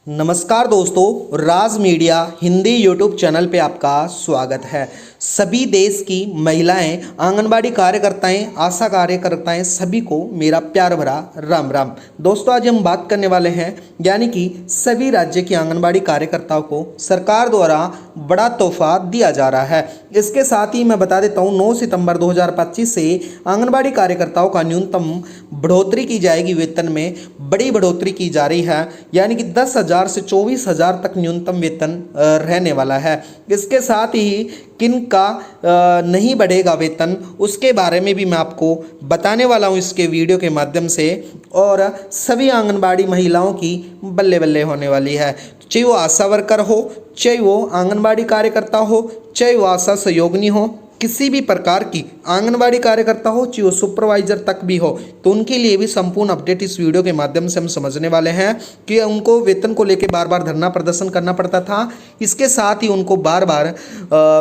नमस्कार दोस्तों, राज media Hindi YouTube channel पे आपका स्वागत है। सभी देश की महिलाएं, आंगनबाड़ी कार्यकर्ताएं, आशा कार्यकर्ताएं सभी को मेरा प्यार भरा राम राम। दोस्तों, आज हम बात करने वाले हैं यानी कि सभी राज्य की आंगनबाड़ी कार्यकर्ताओं को सरकार द्वारा बड़ा तोहफा दिया जा रहा है। इसके साथ ही मैं बता देता हूँ 9 सितंबर 2025 से आंगनबाड़ी कार्यकर्ताओं का न्यूनतम बढ़ोतरी की जाएगी। वेतन में बड़ी बढ़ोतरी की जा रही है, यानी कि 10,000 से 24,000 तक न्यूनतम वेतन रहने वाला है। इसके साथ ही किन का नहीं बढ़ेगा वेतन, उसके बारे में भी मैं आपको बताने वाला हूँ इसके वीडियो के माध्यम से। और सभी आंगनबाड़ी महिलाओं की बल्ले बल्ले होने वाली है, चाहे वो आशा वर्कर हो, चाहे वो आंगनबाड़ी कार्यकर्ता हो, चाहे वो आशा सहयोगिनी हो, किसी भी प्रकार की आंगनबाड़ी कार्यकर्ता हो, चाहे वो सुपरवाइजर तक भी हो, तो उनके लिए भी संपूर्ण अपडेट इस वीडियो के माध्यम से हम समझने वाले हैं कि उनको वेतन को लेकर बार बार धरना प्रदर्शन करना पड़ता था। इसके साथ ही उनको बार बार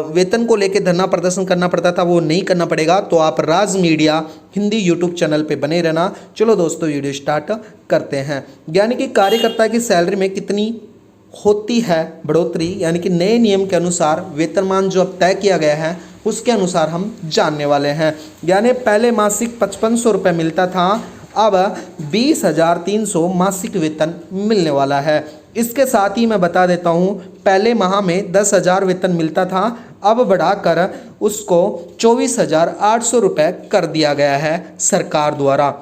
वेतन को लेकर धरना प्रदर्शन करना पड़ता था, वो नहीं करना पड़ेगा। तो आप राज मीडिया हिंदी यूट्यूब चैनल पर बने रहना। चलो दोस्तों, वीडियो स्टार्ट करते हैं। यानी कि कार्यकर्ता की सैलरी में कितनी होती है बढ़ोतरी, यानी कि नए नियम के अनुसार वेतनमान जो अब तय किया गया है उसके अनुसार हम जानने वाले हैं। यानी पहले मासिक 5500 रुपये मिलता था, अब 20,300 मासिक वेतन मिलने वाला है। इसके साथ ही मैं बता देता हूँ, पहले माह में 10,000 वेतन मिलता था, अब बढ़ाकर उसको 24,800 रुपये कर दिया गया है सरकार द्वारा।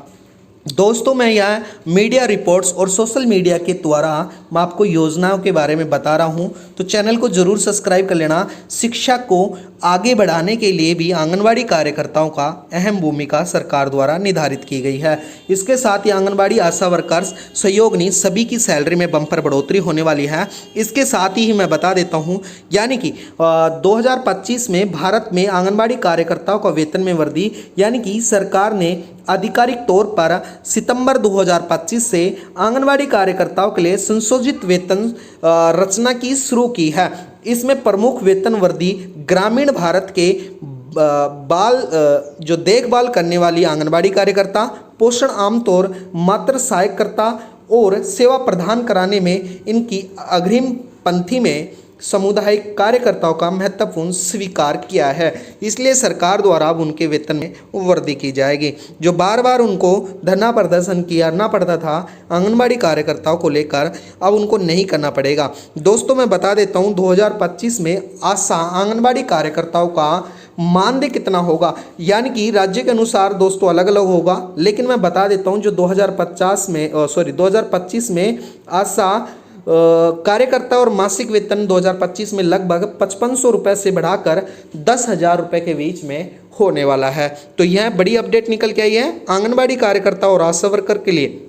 दोस्तों, मैं यहाँ मीडिया रिपोर्ट्स और सोशल मीडिया के द्वारा मैं आपको योजनाओं के बारे में बता रहा हूँ, तो चैनल को जरूर सब्सक्राइब कर लेना। शिक्षा को आगे बढ़ाने के लिए भी आंगनबाड़ी कार्यकर्ताओं का अहम भूमिका सरकार द्वारा निर्धारित की गई है। इसके साथ ही आंगनबाड़ी आशा वर्कर्स, सहयोगिनी सभी की सैलरी में बम्पर बढ़ोतरी होने वाली है। इसके साथ ही मैं बता देता हूँ, यानी कि 2025 में भारत में आंगनबाड़ी कार्यकर्ताओं का वेतन में वृद्धि, यानी कि सरकार ने आधिकारिक तौर पर सितंबर 2025 से आंगनबाड़ी कार्यकर्ताओं के लिए संशोधित वेतन रचना की शुरू की है। इसमें प्रमुख वेतन वृद्धि ग्रामीण भारत के जो देखभाल करने वाली आंगनबाड़ी कार्यकर्ता, पोषण आमतौर मात्र सहायकर्ता और सेवा प्रदान कराने में इनकी अग्रिम पंक्ति में सामुदायिक कार्यकर्ताओं का महत्वपूर्ण स्वीकार किया है। इसलिए सरकार द्वारा अब उनके वेतन में वृद्धि की जाएगी। जो बार बार उनको धरना प्रदर्शन करना पड़ता था आंगनबाड़ी कार्यकर्ताओं को लेकर, अब उनको नहीं करना पड़ेगा। दोस्तों, मैं बता देता हूँ 2025 में आशा आंगनबाड़ी कार्यकर्ताओं का मानदेय कितना होगा, यानी कि राज्य के अनुसार दोस्तों अलग अलग होगा, लेकिन मैं बता देता हूँ जो 2025 में आशा कार्यकर्ता और मासिक वेतन 2025 में लगभग 5500 रुपये से बढ़ाकर 10,000 रुपये के बीच में होने वाला है। तो यह बड़ी अपडेट निकल के आई है आंगनबाड़ी कार्यकर्ता और आशा वर्कर के लिए।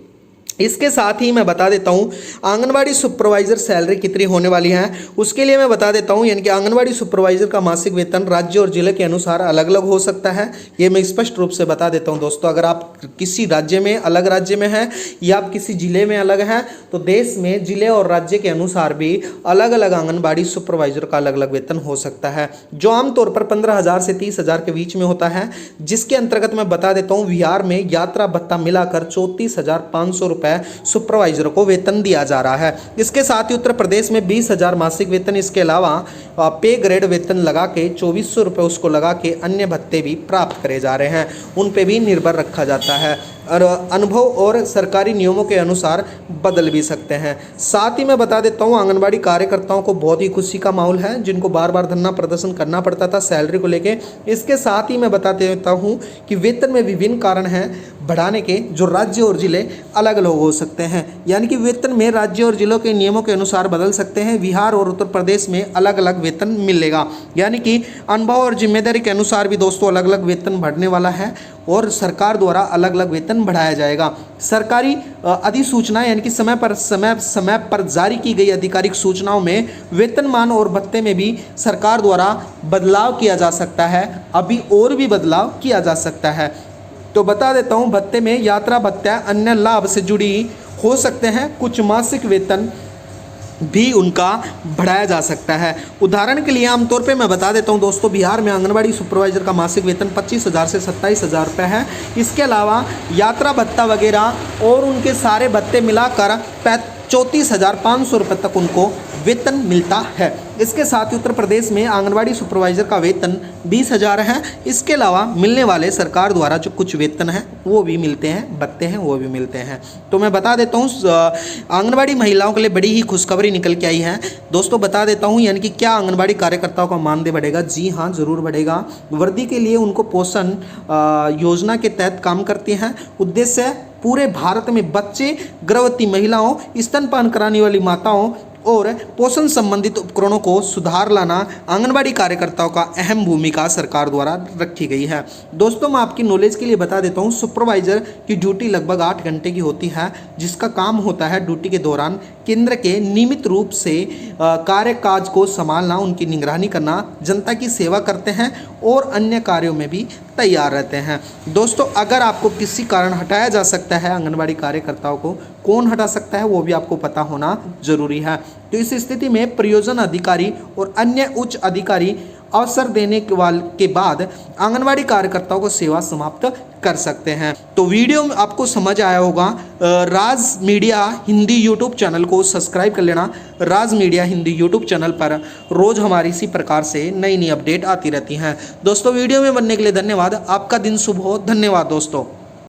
इसके साथ ही मैं बता देता हूँ आंगनबाड़ी सुपरवाइजर सैलरी कितनी होने वाली है, उसके लिए मैं बता देता हूँ। यानी कि आंगनबाड़ी सुपरवाइजर का मासिक वेतन राज्य और जिले के अनुसार अलग अलग हो सकता है, ये मैं स्पष्ट रूप से बता देता हूँ। दोस्तों, अगर आप किसी राज्य में अलग राज्य में हैं या आप किसी जिले में अलग हैं, तो देश में जिले और राज्य के अनुसार भी अलग अलग आंगनबाड़ी सुपरवाइजर का अलग अलग वेतन हो सकता है, जो आमतौर पर 15,000 से 30,000 के बीच में होता है। जिसके अंतर्गत मैं बता देता हूँ बिहार में यात्रा भत्ता मिलाकर 34,500 रुपये सुपरवाइजरों को वेतन दिया जा रहा है। इसके साथ ही उत्तर प्रदेश में 20,000 मासिक वेतन, इसके अलावा पे ग्रेड वेतन लगा के 2400 रुपये उसको लगा के अन्य भत्ते भी प्राप्त करे जा रहे हैं, उन पे भी निर्भर रखा जाता है और अनुभव और सरकारी नियमों के अनुसार बदल भी सकते हैं। साथ ही मैं बता देता हूँ आंगनबाड़ी कार्यकर्ताओं को बहुत ही खुशी का माहौल है, जिनको बार बार धरना प्रदर्शन करना पड़ता था सैलरी को लेके। इसके साथ ही मैं बता देता हूँ कि वेतन में विभिन्न कारण हैं बढ़ाने के, जो राज्य और जिले अलग अलग हो सकते हैं। यानी कि वेतन में राज्य और जिलों के नियमों के अनुसार बदल सकते हैं। बिहार और उत्तर प्रदेश में अलग अलग वेतन मिलेगा, यानी कि अनुभव और जिम्मेदारी के अनुसार भी दोस्तों अलग अलग वेतन बढ़ने वाला है और सरकार द्वारा अलग अलग वेतन बढ़ाया जाएगा। सरकारी अधिसूचना, यानी कि समय पर जारी की गई आधिकारिक सूचनाओं में वेतनमान और भत्ते में भी सरकार द्वारा बदलाव किया जा सकता है, अभी और भी बदलाव किया जा सकता है। तो बता देता हूँ, भत्ते में यात्रा भत्ता अन्य लाभ से जुड़ी हो सकते हैं, कुछ मासिक वेतन भी उनका बढ़ाया जा सकता है। उदाहरण के लिए आमतौर पे मैं बता देता हूं दोस्तों, बिहार में आंगनबाड़ी सुपरवाइजर का मासिक वेतन 25,000 से 27,000 रुपये है। इसके अलावा यात्रा भत्ता वगैरह और उनके सारे भत्ते मिलाकर 34,500 रुपये तक उनको वेतन मिलता है। इसके साथ ही उत्तर प्रदेश में आंगनबाड़ी सुपरवाइज़र का वेतन 20,000 है। इसके अलावा मिलने वाले सरकार द्वारा जो कुछ वेतन है वो भी मिलते हैं, भत्ते हैं वो भी मिलते हैं। तो मैं बता देता हूँ आंगनबाड़ी महिलाओं के लिए बड़ी ही खुशखबरी निकल के आई है। दोस्तों बता देता हूँ, यानी कि क्या आंगनबाड़ी कार्यकर्ताओं का मानदेय बढ़ेगा? जी हाँ, ज़रूर बढ़ेगा। वर्दी के लिए उनको पोषण योजना के तहत काम करते हैं। उद्देश्य पूरे भारत में बच्चे, गर्भवती महिलाओं, स्तनपान कराने वाली माताओं और पोषण संबंधित उपकरणों को सुधार लाना आंगनबाड़ी कार्यकर्ताओं का अहम भूमिका सरकार द्वारा रखी गई है। दोस्तों मैं आपकी नॉलेज के लिए बता देता हूँ, सुपरवाइजर की ड्यूटी लगभग 8 घंटे की होती है, जिसका काम होता है ड्यूटी के दौरान केंद्र के नियमित रूप से कार्य काज को संभालना, उनकी निगरानी करना, जनता की सेवा करते हैं और अन्य कार्यों में भी तैयार रहते हैं। दोस्तों अगर आपको किसी कारण हटाया जा सकता है आंगनबाड़ी कार्यकर्ताओं को, कौन हटा सकता है वो भी आपको पता होना जरूरी है। तो इस स्थिति में प्रयोजन अधिकारी और अन्य उच्च अधिकारी अवसर देने के बाद आंगनबाड़ी कार्यकर्ताओं को सेवा समाप्त कर सकते हैं। तो वीडियो में आपको समझ आया होगा। राज मीडिया हिंदी यूट्यूब चैनल को सब्सक्राइब कर लेना। राज मीडिया हिंदी यूट्यूब चैनल पर रोज़ हमारी इसी प्रकार से नई नई अपडेट आती रहती हैं। दोस्तों वीडियो में बनने के लिए धन्यवाद। आपका दिन शुभ हो। धन्यवाद दोस्तों।